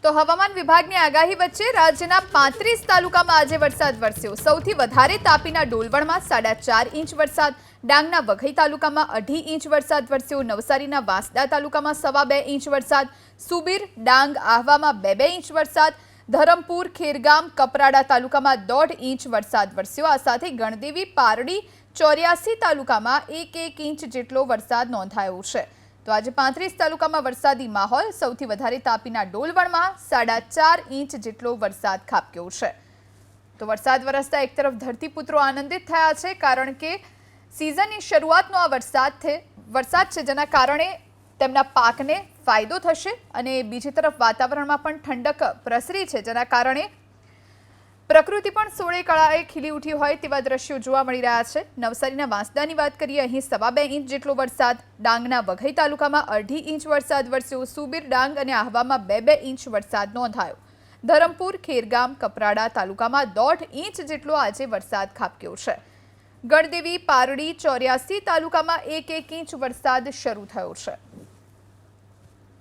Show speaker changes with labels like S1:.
S1: તો હવામાન વિભાગની આગાહી વચ્ચે રાજ્યના 35 તાલુકામાં આજે વરસાદ વરસ્યો। સૌથી વધારે તાપીના ડોલવણમાં 4.5 ઇંચ વરસાદ, ડાંગના વઘઈ તાલુકામાં 2.5 ઇંચ વરસાદ વરસ્યો, નવસારીના વાંસદા તાલુકામાં 2.25 ઇંચ વરસાદ, સુબીર, ડાંગ, આહવામાં 2.2 ઇંચ વરસાદ, ધરમપુર, ખેરગામ, કપરાડા તાલુકામાં 1.5 ઇંચ વરસાદ વરસ્યો। આ સાથે ગણદેવી, પારડી, 84 તાલુકામાં 1 ઇંચ જેટલો વરસાદ નોંધાયો છે। તો આજે 35 તાલુકામાં વરસાદી માહોલ। સૌથી વધારે તાપીના ડોલવણમાં 4.5 ઇંચ જેટલો વરસાદ ખાબક્યો છે। તો વરસાદ વરસતા એક તરફ ધરતીપુત્રો આનંદિત થયા છે, કારણ કે સિઝનની શરૂઆતનો આ વરસાદ છે, જેના કારણે તેમના પાકને ફાયદો થશે અને બીજી તરફ વાતાવરણમાં પણ ઠંડક પ્રસરી છે, જેના કારણે પ્રકૃતિ પણ સોળે કળાએ ખીલી ઉઠી હોય તેવા દ્રશ્યો જોવા મળી રહ્યા છે। નવસારીના વાંસદાની વાત કરીએ, અહીં 2.25 ઇંચ જેટલો વરસાદ, ડાંગના વઘઈ તાલુકામાં 2.5 ઇંચ વરસાદ વરસ્યો, સુબીર, ડાંગ અને આહવામાં 2.2 ઇંચ વરસાદ નોંધાયો, ધરમપુર, ખેરગામ, કપરાડા તાલુકામાં 1.5 ઇંચ જેટલો આજે વરસાદ ખાબક્યો છે। ગણદેવી, પારડી, 84 તાલુકામાં 1 ઇંચ વરસાદ શરૂ થયો છે।